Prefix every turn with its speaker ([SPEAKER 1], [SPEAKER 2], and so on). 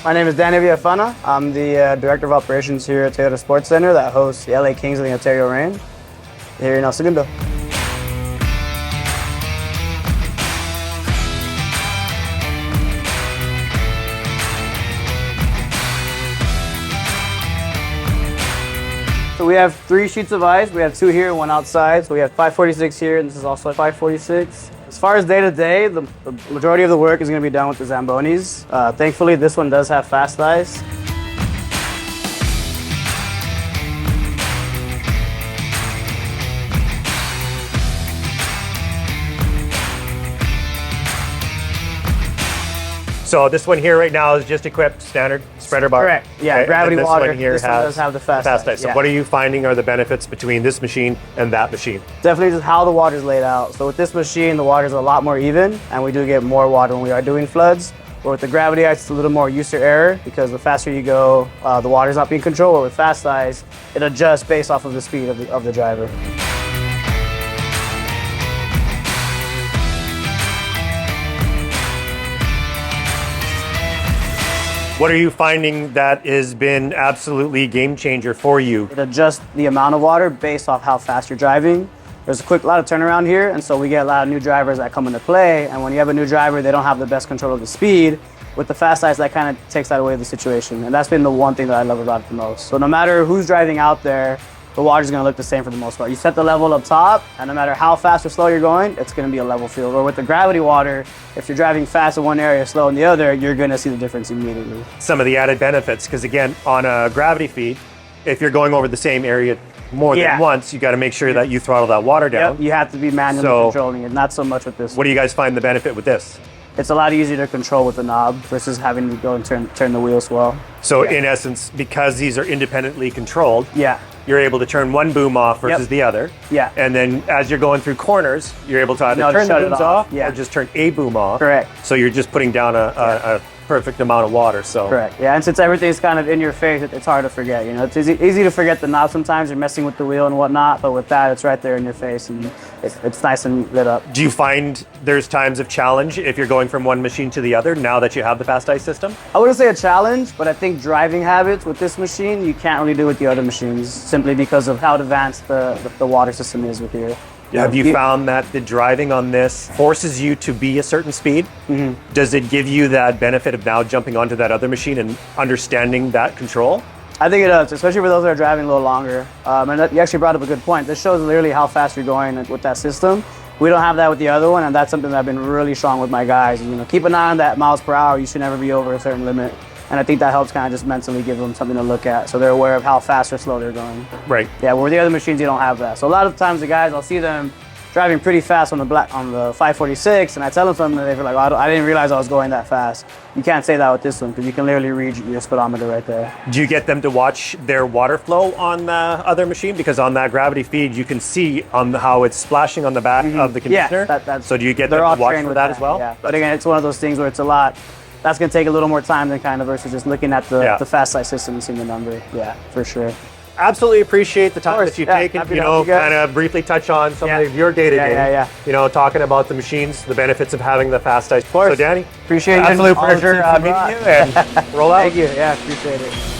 [SPEAKER 1] My name is Danny Villafana. I'm the Director of Operations here at Toyota Sports Center that hosts the LA Kings and the Ontario Reign here in Segundo. So we have 3 sheets of ice. We have 2 here and 1 outside. So we have 546 here, and this is also 546. As far as day-to-day, the majority of the work is going to be done with the Zambonis. Thankfully, this one does have fast ice.
[SPEAKER 2] So this one here right now is just equipped standard spreader bar?
[SPEAKER 1] Correct. Yeah,
[SPEAKER 2] okay.
[SPEAKER 1] gravity
[SPEAKER 2] this
[SPEAKER 1] water.
[SPEAKER 2] One here
[SPEAKER 1] this one does have the fast ice.
[SPEAKER 2] So
[SPEAKER 1] yeah.
[SPEAKER 2] what are you finding are the benefits between this machine and that machine?
[SPEAKER 1] Definitely just how the water is laid out. So with this machine, the water is a lot more even, and we do get more water when we are doing floods. Or with the gravity ice, it's a little more user error because the faster you go, the water is not being controlled. Or with fast ice, it adjusts based off of the speed of the driver.
[SPEAKER 2] What are you finding that has been absolutely game changer for you?
[SPEAKER 1] It adjusts the amount of water based off how fast you're driving. There's a lot of turnaround here, and so we get a lot of new drivers that come into play, and when you have a new driver, they don't have the best control of the speed. With the fast ice, that kind of takes that away of the situation, and that's been the one thing that I love about it the most. So no matter who's driving out there, the water's gonna look the same for the most part. You set the level up top, and no matter how fast or slow you're going, it's gonna be a level field. Or with the gravity water, if you're driving fast in one area, slow in the other, you're gonna see the difference immediately.
[SPEAKER 2] Some of the added benefits, because again, on a gravity feed, if you're going over the same area more than once, you gotta make sure that you throttle that water down.
[SPEAKER 1] Yep, you have to be manually controlling it, not so much with this.
[SPEAKER 2] What do you guys find the benefit with this?
[SPEAKER 1] It's a lot easier to control with the knob versus having to go and turn the wheel as well.
[SPEAKER 2] So in essence, because these are independently controlled, you're able to turn one boom off versus the other.
[SPEAKER 1] Yeah.
[SPEAKER 2] And then as you're going through corners, you're able to either turn the booms off or just turn a boom off.
[SPEAKER 1] Correct.
[SPEAKER 2] So you're just putting down a perfect amount of water. So
[SPEAKER 1] correct. Yeah, and since everything's kind of in your face, it's hard to forget. You know, it's easy to forget the knob sometimes. You're messing with the wheel and whatnot, but with that, it's right there in your face, and it's nice and lit up.
[SPEAKER 2] Do you find there's times of challenge if you're going from one machine to the other now that you have the fast ice system?
[SPEAKER 1] I wouldn't say a challenge, but I think driving habits with this machine, you can't really do with the other machines simply because of how advanced the water system is with here.
[SPEAKER 2] Have you found that the driving on this forces you to be a certain speed? Mm-hmm. Does it give you that benefit of now jumping onto that other machine and understanding that control?
[SPEAKER 1] I think it does, especially for those that are driving a little longer. And you actually brought up a good point. This shows literally how fast you're going with that system. We don't have that with the other one, and that's something that I've been really strong with my guys. You know, keep an eye on that miles per hour. You should never be over a certain limit. And I think that helps kind of just mentally give them something to look at, so they're aware of how fast or slow they're going.
[SPEAKER 2] Right.
[SPEAKER 1] Yeah, where the other machines, you don't have that. So a lot of times the guys, I'll see them driving pretty fast on the 546, and I tell them something, and they're like, oh, I didn't realize I was going that fast. You can't say that with this one, because you can literally read your speedometer right there.
[SPEAKER 2] Do you get them to watch their water flow on the other machine? Because on that gravity feed, you can see on how it's splashing on the back of the conditioner.
[SPEAKER 1] Yeah,
[SPEAKER 2] so do you get them to watch for that as well?
[SPEAKER 1] Yeah, but again, it's one of those things where it's a lot. That's going to take a little more time than kind of versus just looking at the fast ice system and seeing the number. Yeah, for sure.
[SPEAKER 2] Absolutely appreciate the time that you've taken, you know, kind of briefly touch on some of your day-to-day, you know, talking about the machines, the benefits of having the fast ice. So Danny,
[SPEAKER 1] appreciate it.
[SPEAKER 2] Absolute pleasure meeting you, and roll out.
[SPEAKER 1] Thank you, appreciate it.